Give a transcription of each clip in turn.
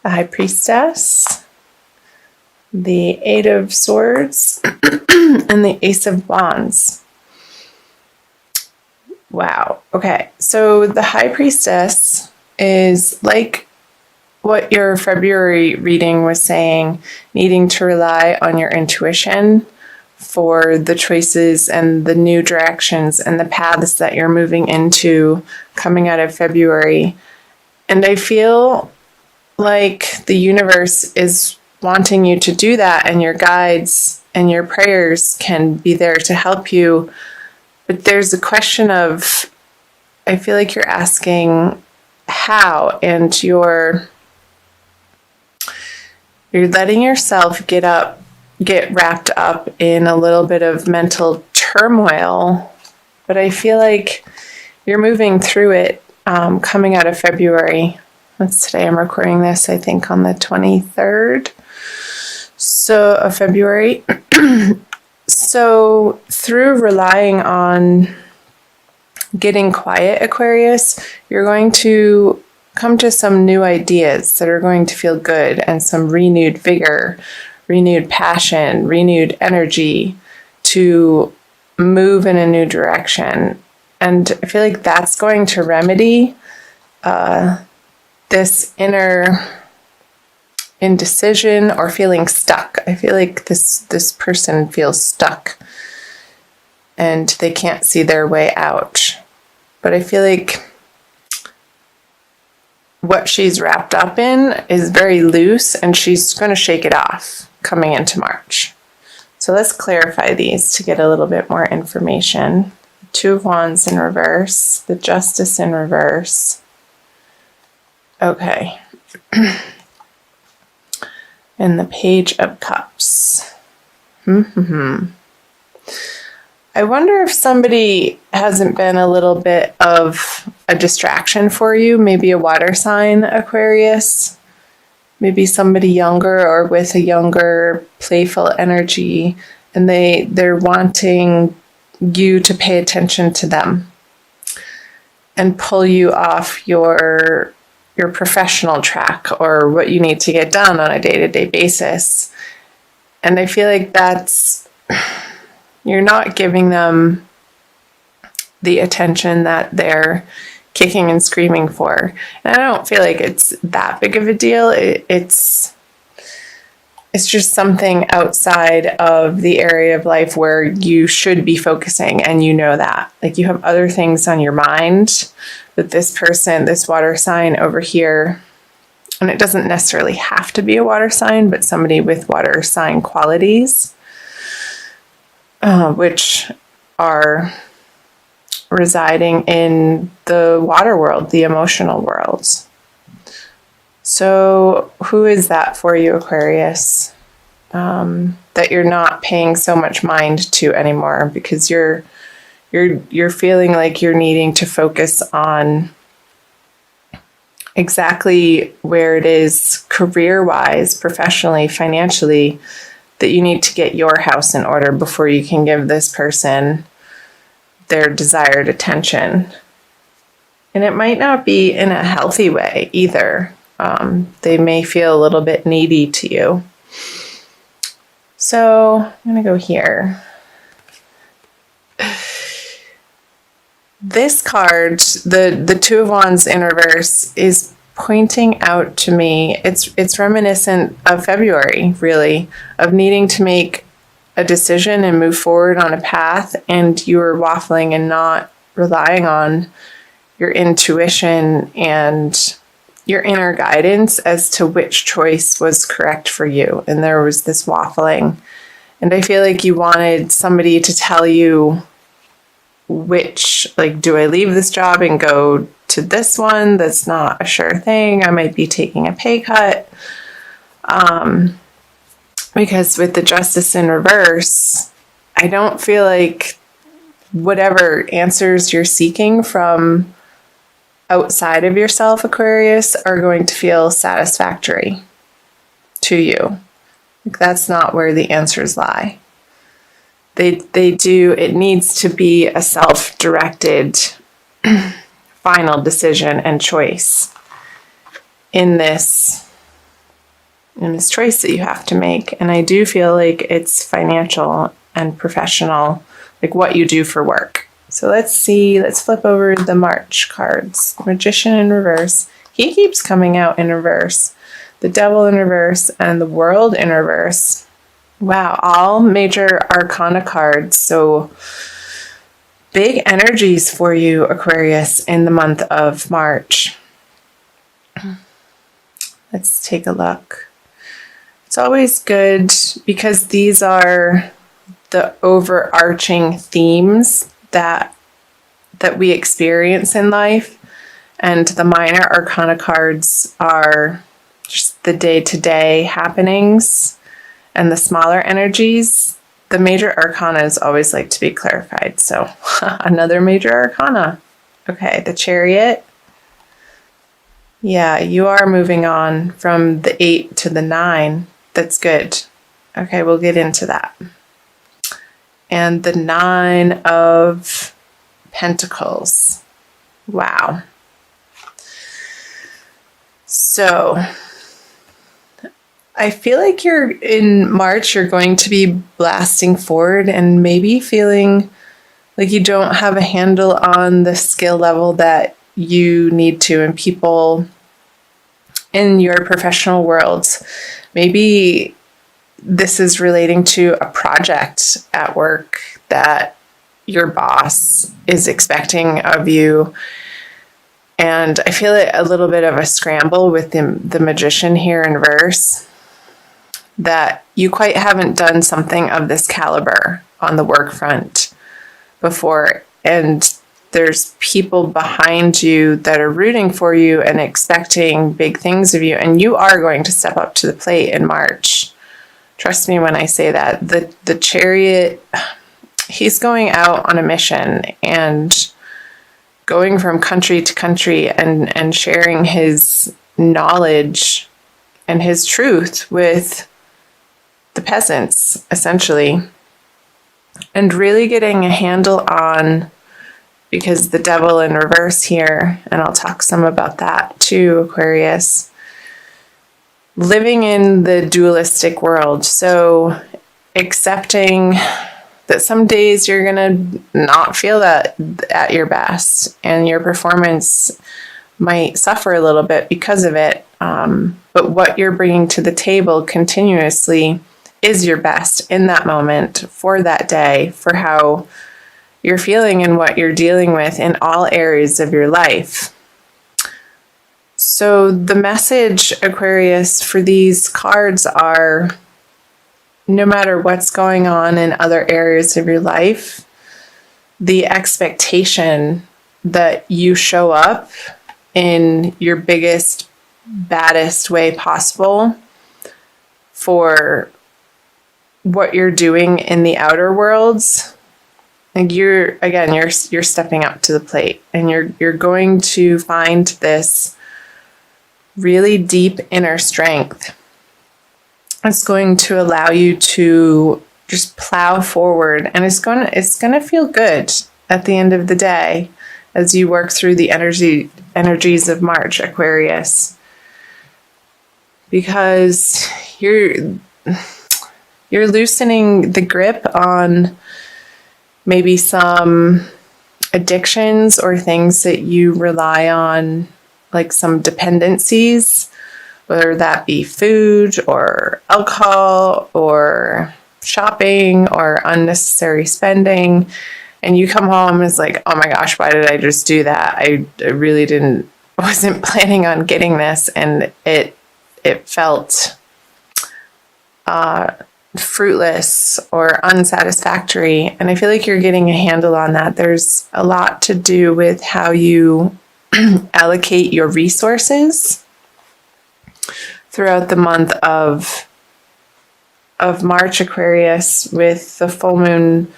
the High Priestess, the Eight of Swords, and the Ace of Wands. Wow. Okay. So the High Priestess is like what your February reading was saying, needing to rely on your intuition for the choices and the new directions and the paths that you're moving into coming out of February. And I feel like the universe is wanting you to do that, and your guides and your prayers can be there to help you. But there's a question of, I feel like you're asking how, and you're letting yourself get wrapped up in a little bit of mental turmoil. But I feel like you're moving through it coming out of February. That's today. I'm recording this, I think, on the 23rd of February. So through relying on getting quiet, Aquarius, you're going to come to some new ideas that are going to feel good, and some renewed vigor, renewed passion, renewed energy to move in a new direction. And I feel like that's going to remedy this inner indecision or feeling stuck. I feel like this person feels stuck and they can't see their way out. But I feel like what she's wrapped up in is very loose, and she's going to shake it off coming into March. So let's clarify these to get a little bit more information. Two of Wands in reverse, the Justice in reverse. Okay. And the Page of Cups. I wonder if somebody hasn't been a little bit of a distraction for you, maybe a water sign, Aquarius. Maybe somebody younger or with a younger, playful energy, and they're wanting you to pay attention to them and pull you off your professional track or what you need to get done on a day-to-day basis. And I feel like you're not giving them the attention that they're kicking and screaming for. And I don't feel like it's that big of a deal. It's just something outside of the area of life where you should be focusing, and you know that. Like, you have other things on your mind with this person, this water sign over here. And it doesn't necessarily have to be a water sign, but somebody with water sign qualities, which are residing in the water world, the emotional world. So who is that for you, Aquarius, that you're not paying so much mind to anymore, because you're feeling like you're needing to focus on exactly where it is career-wise, professionally, financially, that you need to get your house in order before you can give this person their desired attention. And it might not be in a healthy way either. They may feel a little bit needy to you. So I'm going to go here. This card, the Two of Wands in reverse, is pointing out to me, it's reminiscent of February, really, of needing to make a decision and move forward on a path, and you were waffling and not relying on your intuition and your inner guidance as to which choice was correct for you. And there was this waffling. And I feel like you wanted somebody to tell you which, like, do I leave this job and go to this one that's not a sure thing? I might be taking a pay cut. Because with the Justice in reverse, I don't feel like whatever answers you're seeking from outside of yourself, Aquarius, are going to feel satisfactory to you. Like, that's not where the answers lie. It needs to be a self-directed final decision and choice in this and this choice that you have to make. And I do feel like it's financial and professional, like what you do for work. So let's flip over the March cards. Magician in reverse. He keeps coming out in reverse. The Devil in reverse and the World in reverse. Wow, all major arcana cards. So big energies for you, Aquarius, in the month of March. Let's take a look. It's always good because these are the overarching themes that we experience in life, and the minor arcana cards are just the day-to-day happenings and the smaller energies. The major arcanas always like to be clarified. So another major arcana. Okay, the Chariot. Yeah, you are moving on from the 8 to the 9. That's good. Okay, we'll get into that. And the 9 of Pentacles. Wow. So I feel like in March, you're going to be blasting forward and maybe feeling like you don't have a handle on the skill level that you need to, and people in your professional worlds. Maybe this is relating to a project at work that your boss is expecting of you. And I feel it a little bit of a scramble with the Magician here in reverse, that you quite haven't done something of this caliber on the work front before. And there's people behind you that are rooting for you and expecting big things of you. And you are going to step up to the plate in March. Trust me when I say that. The Chariot, he's going out on a mission and going from country to country and sharing his knowledge and his truth with the peasants, essentially. And really getting a handle on, because the Devil in reverse here, and I'll talk some about that too, Aquarius, living in the dualistic world. So accepting that some days you're going to not feel that at your best, and your performance might suffer a little bit because of it. But what you're bringing to the table continuously is your best in that moment, for that day, for how you're feeling and what you're dealing with in all areas of your life. So the message, Aquarius, for these cards are, no matter what's going on in other areas of your life, the expectation that you show up in your biggest, baddest way possible for what you're doing in the outer worlds. Like you're stepping up to the plate, and you're going to find this really deep inner strength. It's going to allow you to just plow forward, and it's going to feel good at the end of the day as you work through the energies of March, Aquarius, because you're loosening the grip on maybe some addictions or things that you rely on, like some dependencies, whether that be food or alcohol or shopping or unnecessary spending. And you come home and it's like, oh my gosh, why did I just do that? I really wasn't planning on getting this. And it felt fruitless or unsatisfactory. And I feel like you're getting a handle on that. There's a lot to do with how you allocate your resources throughout the month of March, Aquarius, with the full moon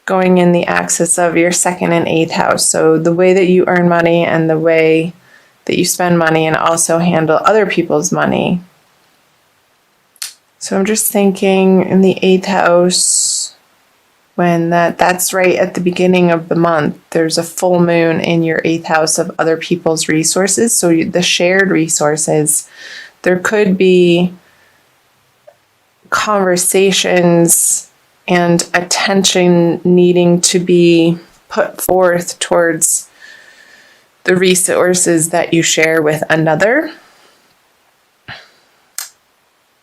going in the axis of your 2nd and 8th house. So the way that you earn money and the way that you spend money, and also handle other people's money. So I'm just thinking in the 8th house, when that's right at the beginning of the month, there's a full moon in your 8th house of other people's resources. So the shared resources, there could be conversations and attention needing to be put forth towards the resources that you share with another.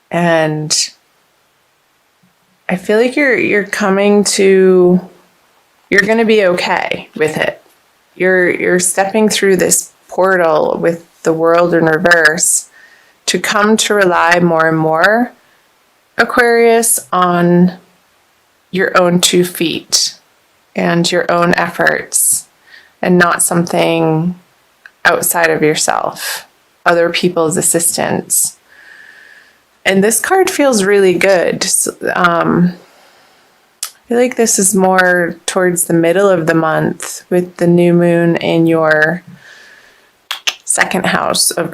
And I feel like you're going to be okay with it. You're stepping through this portal with the world in reverse to come to rely more and more, Aquarius, on your own 2 feet and your own efforts, and not something outside of yourself, other people's assistance. And this card feels really good. I feel like this is more towards the middle of the month with the new moon in your 2nd house of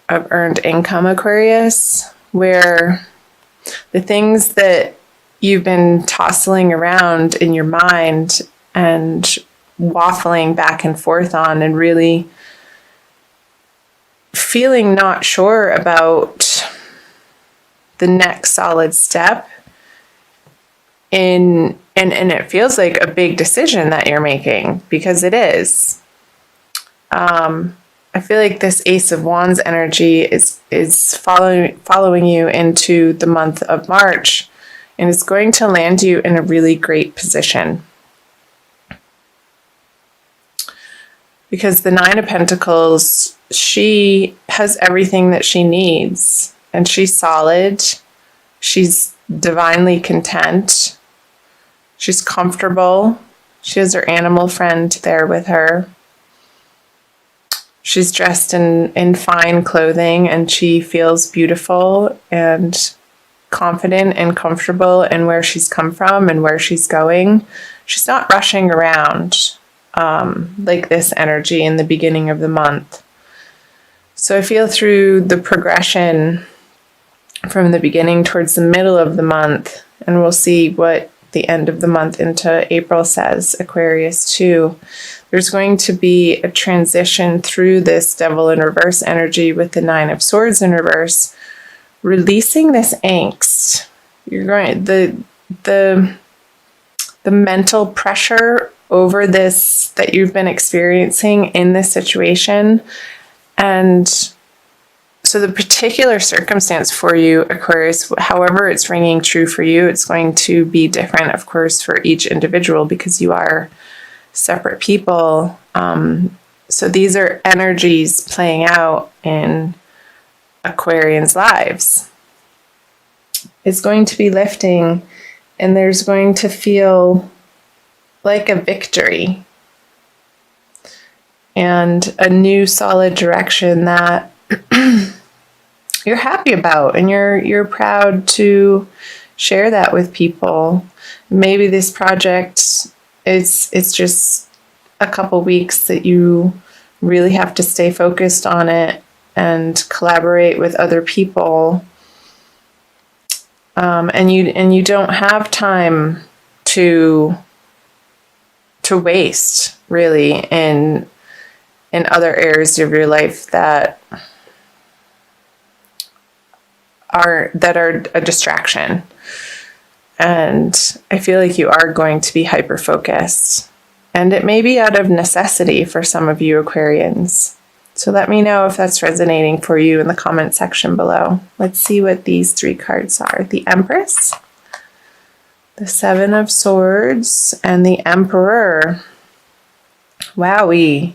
earned income, Aquarius, where the things that you've been tossing around in your mind and waffling back and forth on, and really feeling not sure about the next solid step in, and it feels like a big decision that you're making, because it is. I feel like this Ace of Wands energy is following you into the month of March, and it's going to land you in a really great position. Because the 9 of Pentacles, she has everything that she needs, and she's solid. She's divinely content. She's comfortable. She has her animal friend there with her. She's dressed in fine clothing, and she feels beautiful and confident and comfortable in where she's come from and where she's going. She's not rushing around like this energy in the beginning of the month. So I feel through the progression from the beginning towards the middle of the month, and we'll see what the end of the month into April says, Aquarius too. There's going to be a transition through this Devil in reverse energy with the 9 of Swords in reverse, releasing this angst. You're going the mental pressure over this that you've been experiencing in this situation. And so the particular circumstance for you, Aquarius, however it's ringing true for you, it's going to be different, of course, for each individual, because you are separate people. So these are energies playing out in Aquarians' lives. It's going to be lifting, and there's going to feel like a victory and a new solid direction that you're happy about, and you're proud to share that with people. Maybe this project, it's just a couple weeks that you really have to stay focused on it and collaborate with other people, and you don't have time to waste, really, in other areas of your life that are a distraction. And I feel like you are going to be hyper focused, and it may be out of necessity for some of you Aquarians. So let me know if that's resonating for you in the comment section below. Let's see what these 3 cards are. The Empress, the 7 of Swords, and the Emperor. Wowee.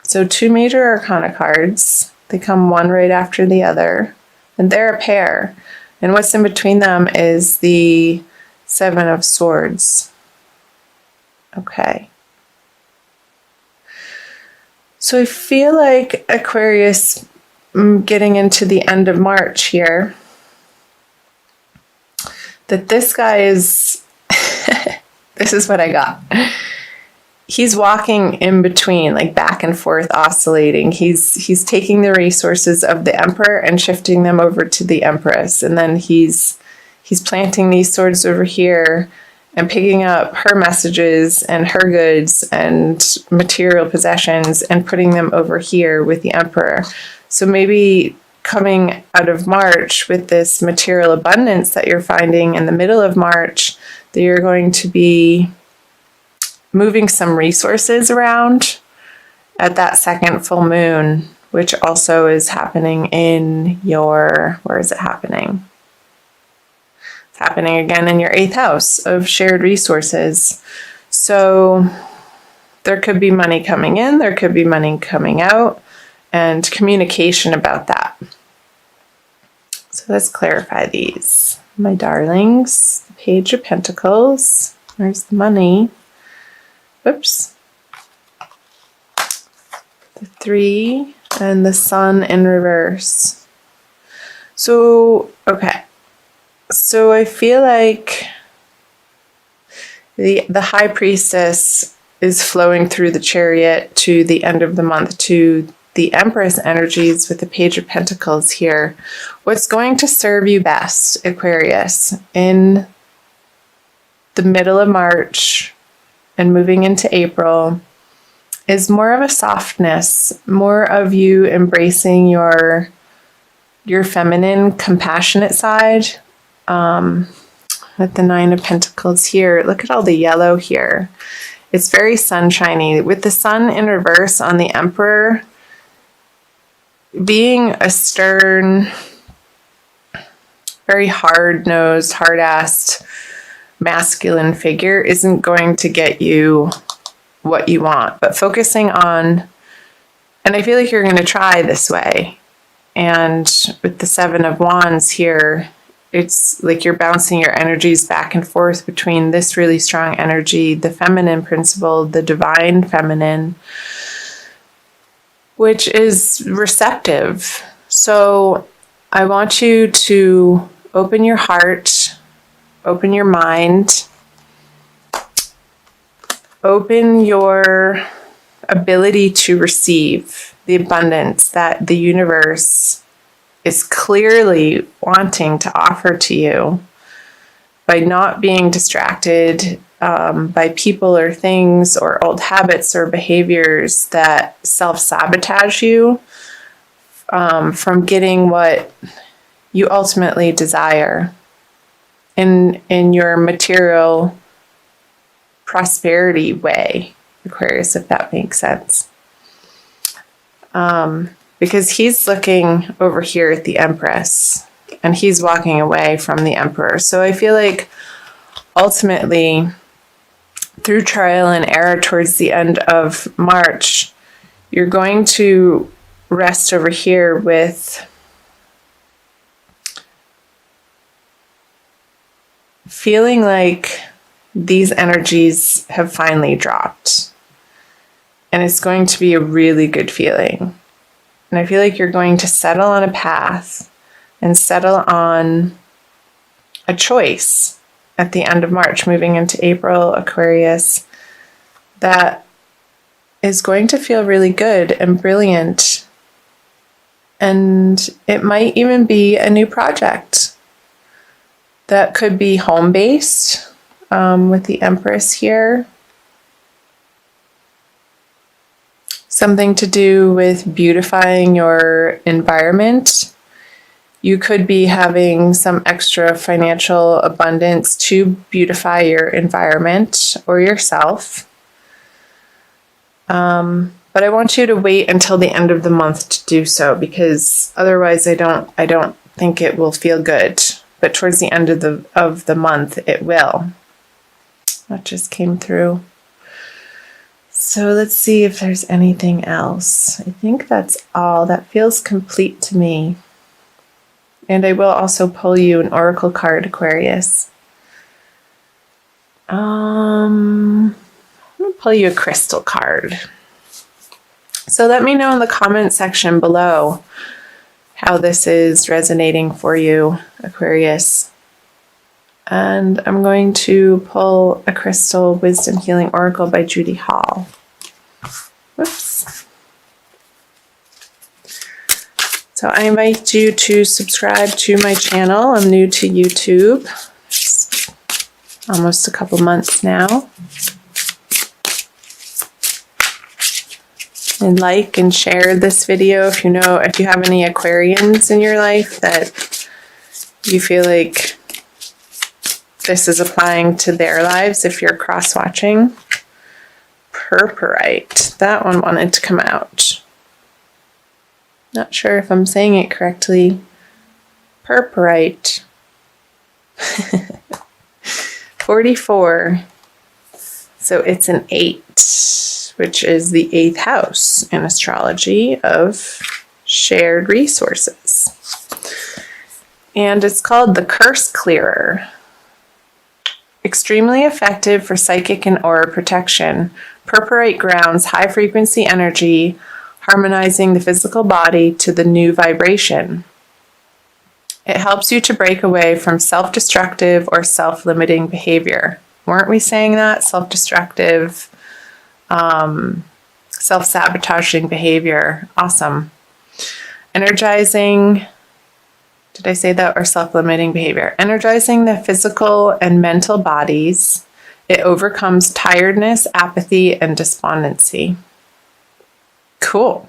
So 2 major arcana cards. They come one right after the other, and they're a pair. And what's in between them is the 7 of Swords. Okay. So I feel like Aquarius, getting into the end of March here, that this guy is, this is what I got. He's walking in between, like back and forth, oscillating. He's taking the resources of the Emperor and shifting them over to the Empress. And then he's planting these swords over here and picking up her messages and her goods and material possessions and putting them over here with the Emperor. So maybe coming out of March with this material abundance that you're finding in the middle of March, that you're going to be moving some resources around at that second full moon, which also is happening in your, where is it happening? It's happening again in your 8th house of shared resources. So there could be money coming in, there could be money coming out, and communication about that. So let's clarify these. My darlings, the Page of Pentacles, there's the money. Whoops. The 3 and the Sun in reverse. So, okay. So I feel like the High Priestess is flowing through the Chariot to the end of the month to the Empress energies with the Page of Pentacles here. What's going to serve you best, Aquarius, in the middle of March and moving into April is more of a softness, more of you embracing your feminine, compassionate side. With the 9 of Pentacles here, look at all the yellow here. It's very sunshiny. With the Sun in reverse on the Emperor, being a stern, very hard-nosed, hard-assed, masculine figure isn't going to get you what you want. But focusing on, and I feel like you're going to try this way. And with the 7 of Wands here, it's like you're bouncing your energies back and forth between this really strong energy, the feminine principle, the divine feminine, which is receptive. So I want you to open your heart, open your mind, open your ability to receive the abundance that the universe is clearly wanting to offer to you by not being distracted by people or things or old habits or behaviors that self-sabotage you from getting what you ultimately desire in your material prosperity way, Aquarius, if that makes sense. Because he's looking over here at the Empress and he's walking away from the Emperor. So I feel like ultimately, through trial and error towards the end of March, you're going to rest over here with feeling like these energies have finally dropped. And it's going to be a really good feeling. And I feel like you're going to settle on a path and settle on a choice at the end of March, moving into April, Aquarius, that is going to feel really good and brilliant. And it might even be a new project that could be home-based with the Empress here. Something to do with beautifying your environment. You could be having some extra financial abundance to beautify your environment or yourself. But I want you to wait until the end of the month to do so, because otherwise I don't think it will feel good. But towards the end of the month it will. That just came through. So let's see if there's anything else. I think that's all. That feels complete to me. And I will also pull you an oracle card, Aquarius. I'm going to pull you a crystal card. So let me know in the comment section below how this is resonating for you, Aquarius. And I'm going to pull a crystal wisdom healing oracle by Judy Hall. Whoops. So I invite you to subscribe to my channel. I'm new to YouTube. It's almost a couple months now. And like and share this video if you have any Aquarians in your life that you feel like this is applying to their lives if you're cross-watching. Purpurite. That one wanted to come out. Not sure if I'm saying it correctly. Purpurite. 44. So it's an 8, which is the 8th house in astrology of shared resources. And it's called the Curse Clearer. Extremely effective for psychic and aura protection. Purpurite grounds high frequency energy, harmonizing the physical body to the new vibration. It helps you to break away from self-destructive or self-limiting behavior. Weren't we saying that? Self-destructive, self-sabotaging behavior. Awesome. Energizing, did I say that? Or self-limiting behavior. Energizing the physical and mental bodies. It overcomes tiredness, apathy, and despondency. Cool.